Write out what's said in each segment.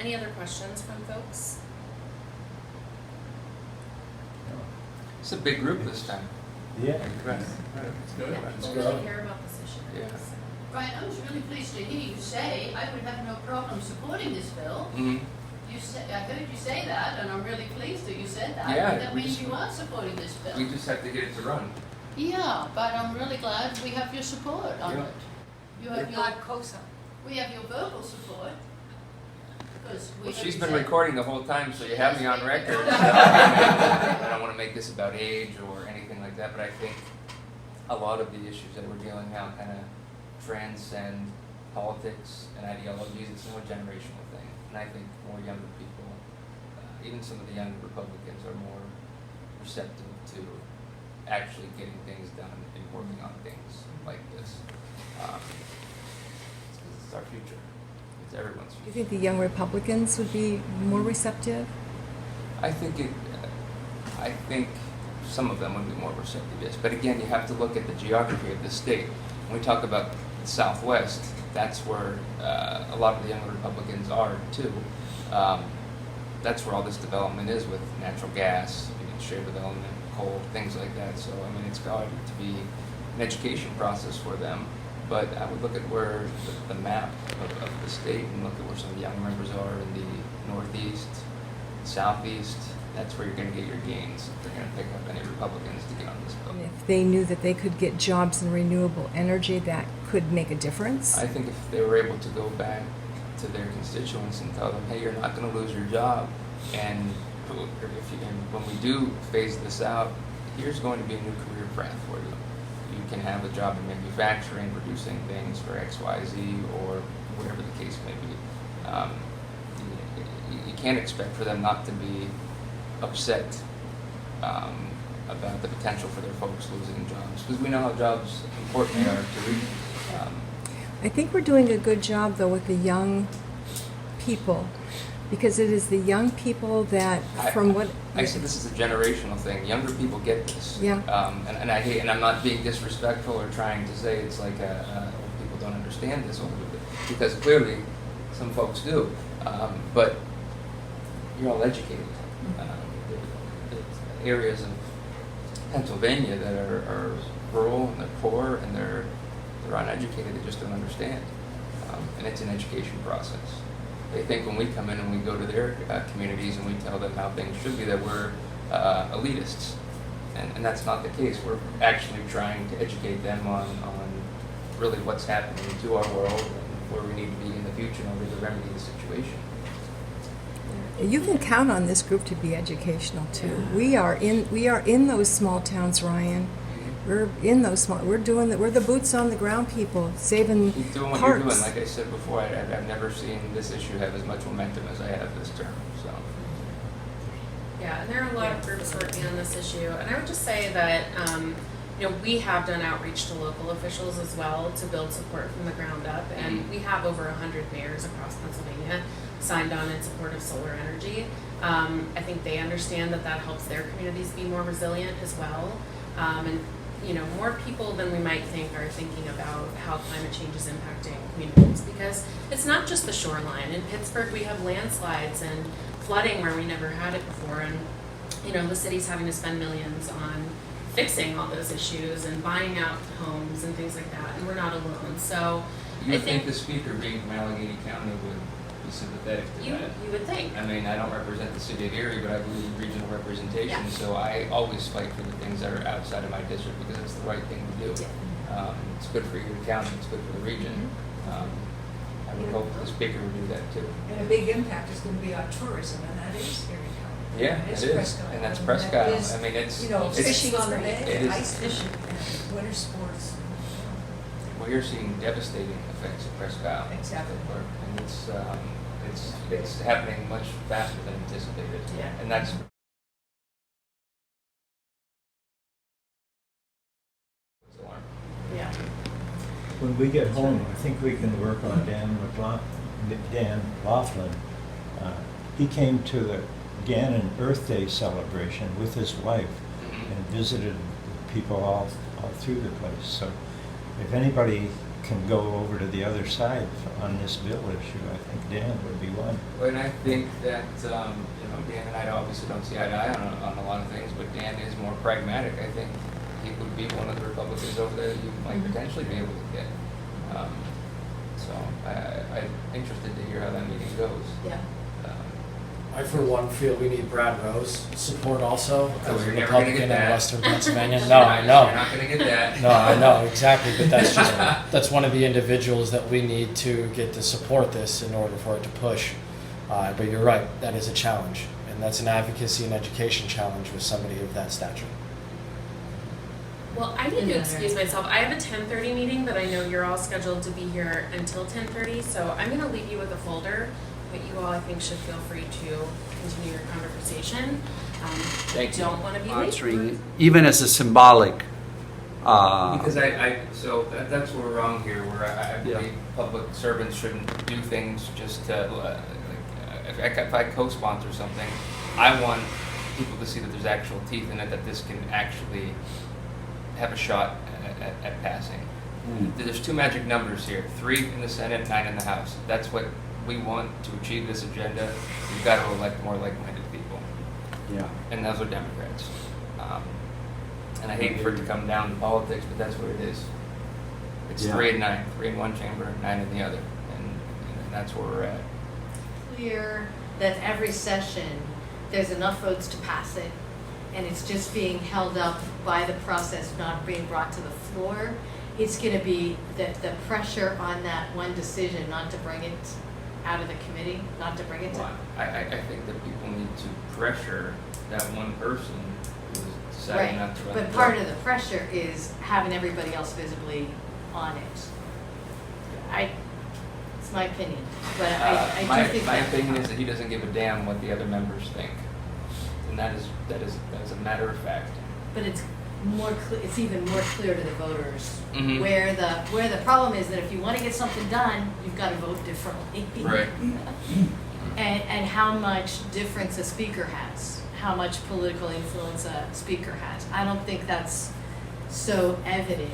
Any other questions from folks? It's a big group this time. Yeah. Right. It's good. Yeah, Let's people go. really care about this issue. Yeah. So. Brian, I was really pleased to hear you say I would have no problem supporting this bill. Mm-hmm. I heard you say that, and I'm really pleased that you said that. Yeah, That we means just- you are supporting this bill. We just have to get it to run. Yeah, but I'm really glad we have your support on Yeah. it. You have your, Not COSA. we have your verbal support. Because we Well, heard she's you been say- recording the whole time, so you have me on record. So I don't want to make this about age or anything like that, but I think a lot of the issues that we're dealing now kind of transcend politics and ideologies. It's no generational thing, and I think more younger people, even some of the younger Republicans, are more receptive to actually getting things done and working on things like this. It's our future. It's everyone's Do you future. think the young Republicans would be more receptive? I think some of them would be more receptive, yes. But again, you have to look at the geography of the state. When we talk about the Southwest, that's where a lot of the younger Republicans are too. That's where all this development is with natural gas, shale development, coal, things like that. So I mean, it's got to be an education process for them. But I would look at where the map of the state and look at where some of the young members are in the Northeast, Southeast. That's where you're going to get your gains. If they're going to pick up any Republicans to get on this bill. And if they knew that they could get jobs in renewable energy, that could make a difference? I think if they were able to go back to their constituents and tell them, hey, you're not going to lose your job, and when we do phase this out, here's going to be a new career path for you. You can have a job in manufacturing, producing things for XYZ, or whatever the case may be. You can't expect for them not to be upset about the potential for their folks losing jobs, because we know how jobs important they are to regions. I think we're doing a good job, though, with the young people, because it is the young people that, from what... I said this is a generational thing. Younger people get this. Yeah. And I hate, and I'm not being disrespectful or trying to say it's like old people don't understand this, because clearly some folks do. But you're all educated. There's areas of Pennsylvania that are rural and they're poor and they're uneducated. They just don't understand. And it's an education process. They think when we come in and we go to their communities and we tell them how things should be, that we're elitists. And that's not the case. We're actually trying to educate them on really what's happening to our world and where we need to be in the future in order to remedy the situation. You can count on this group to be educational, too. We are in those small towns, Ryan. We're in those small. We're the boots on the ground people, saving Keep doing what hearts. you're doing. Like I said before, I've never seen this issue have as much momentum as I have this term. So. Yeah, and there are a lot of groups working on this issue, and I would just say that we have done outreach to local officials as well to build support from the ground up, and we have over 100 mayors across Pennsylvania signed on in support of solar energy. I think they understand that helps their communities be more resilient as well, and more people than we might think are thinking about how climate change is impacting communities, because it's not just the shoreline. In Pittsburgh, we have landslides and flooding where we never had it before, and the city's having to spend millions on fixing all those issues and buying out homes and things like that, and we're not alone. So You I would think the speaker being from Allegheny County would be sympathetic to you that. would think. I mean, I don't represent the city of Erie, but I believe in regional representation, Yeah. so I always fight for the things that are outside of my district because it's the right thing to do. Yeah. It's good for Erie County, it's good for the region. I would hope the speaker would do that too. And a big impact is going to be on tourism, and that is Erie County. Yeah, it is, Prescott. and that's And Prescott. that is, I mean, it's, it's it's fishing on the bay, It is. ice fishing, and winter sports. well, you're seeing devastating effects of Prescott. Exactly. And it's happening much faster than anticipated. Yeah. And that's Yeah. When we get home, I think we can work on Dan Laughlin. He came to the Gannon Earth Day celebration with his wife and visited people all through the place. So if anybody can go over to the other side on this bill issue. I think Dan would be one. And I think that, Dan and I obviously don't see eye to eye on a lot of things, but Dan is more pragmatic. I think he would be one of the Republicans over there that you might potentially be able to get. So I'm interested to hear how that meeting goes. Yeah. I, for one, feel we need Brad Rose support also as a you're never gonna get Republican in that. Western Pennsylvania. No, I know. You're not going to get that. No, I know, exactly, but that's one of the individuals that we need to get to support this in order for it to push. But you're right, that is a challenge, and that's an advocacy and education challenge with somebody of that stature. Well, I need to excuse myself. I have a 10:30 meeting, but I know you're all scheduled to be here until 10:30, so I'm going to leave you with a folder. But you all, I think, should feel free to continue your conversation. Thank you. Don't want to be late. Sponsoring, even as a symbolic. Because that's where we're wrong here, where I believe public servants shouldn't do things just to, if I co-sponsor something, I want people to see that there's actual teeth in it, that this can actually have a shot at passing. There's two magic numbers here, 3 in the Senate, 9 in the House. That's what we want to achieve this agenda. We've got to elect more like-minded people. Yeah. And those are Democrats. And I hate for it to come down to politics, but that's what it is. It's Yeah. 3 and 9, 3 in one chamber, 9 in the other, and that's where we're at. Clear that every session, there's enough votes to pass it, and it's just being held up by the process not being brought to the floor. It's gonna be the pressure on that one decision not to bring it out of the committee, not to bring it to. Well, I think that people need to pressure that one person who's deciding not to run the But bill. part of the pressure is having everybody else visibly on it. It's my opinion, but I do think My that. opinion is that he doesn't give a damn what the other members think, and that is a matter of fact. But it's it's even more clear to the voters Mhm. where the problem is that if you want to get something done, you've got to vote differently. Right. And how much difference a speaker has, how much political influence a speaker has. I don't think that's so evident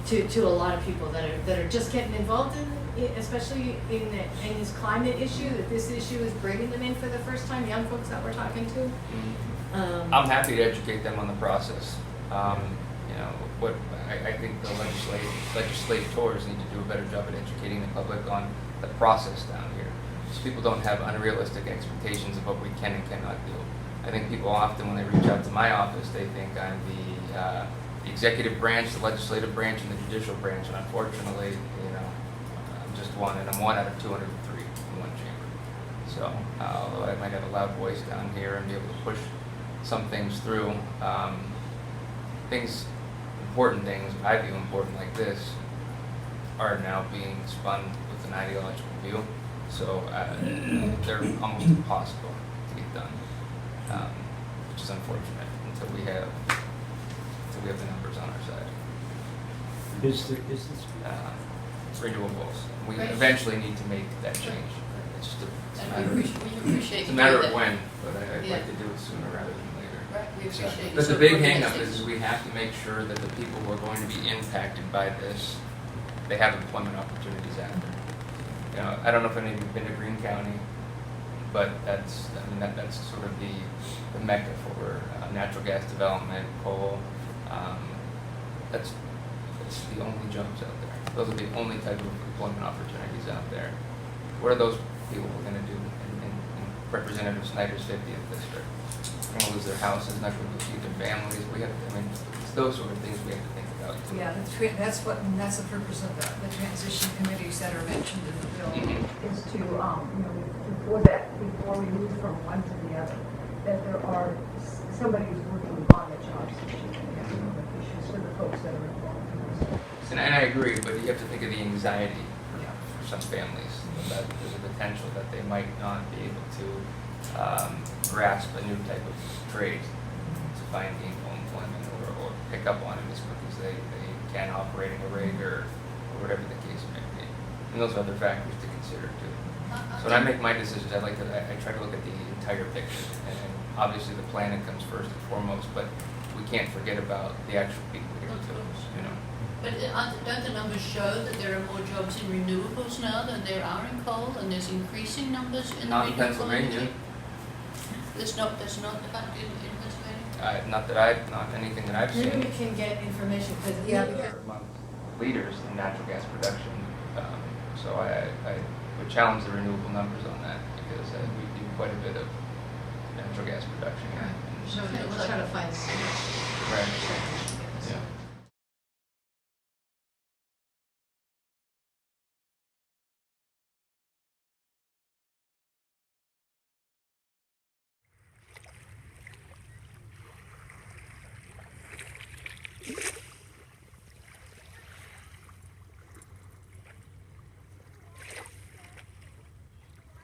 to a lot of people that are just getting involved in, especially in this climate issue, that this issue is bringing them in for the first time, young folks that we're talking to. Mhm. I'm happy to educate them on the process. What I think the legislators need to do a better job at educating the public on the process down here, so people don't have unrealistic expectations of what we can and cannot do. I think people often, when they reach out to my office, they think I'm the executive branch, the legislative branch, and the judicial branch, and unfortunately, I'm just one, and I'm one out of 203 in one chamber. So, although I might have a loud voice down here and be able to push some things through, important things I view important like this are now being spun with an ideological view, so they're almost impossible to get done, which is unfortunate until we have the numbers on our side. Is this? Renewables. We Right. eventually need to make that change. It's just And we appreciate it's a you matter doing of that. when, but I'd Yeah. like to do it sooner rather than later. Right, we appreciate you. But the big supporting hang-up this. is we have to make sure that the people who are going to be impacted by this, they have employment opportunities after. I don't know if any of you've been to Greene County, but that's sort of the mecca for natural gas development, coal. That's the only jobs out there. Those are the only type of employment opportunities out there. What are those people going to do in Representative Snyder's 50th district? They're going to lose their houses, not going to feed their families. It's those sort of things we have to think about. Yeah, that's the purpose of the transition committees that are mentioned in the bill, is to, before we move from one to the other, that there are, somebody who's working on the jobs issue and the economic issues for the folks that are involved in this. And I agree, but you have to think of the anxiety for some families. That there's a potential that they might not be able to grasp a new type of trade to find gainful employment or pick up on it as quick as they can operating a rig or whatever the case may be. And those are other factors to consider too. So when I make my decisions, I try to look at the entire picture. And obviously the planet comes first and foremost, but we can't forget about the actual people here too. But don't the numbers show that there are more jobs in renewables now than there are in coal, and there's increasing numbers in the Not in renewable energy? Pennsylvania. That's not the fact in Pennsylvania? Not anything that I've seen. Maybe we can get information, because Yeah, We're among leaders in natural gas production. So I would challenge the renewable numbers on that because we do quite a bit of natural gas production here. So let's try to find. Right.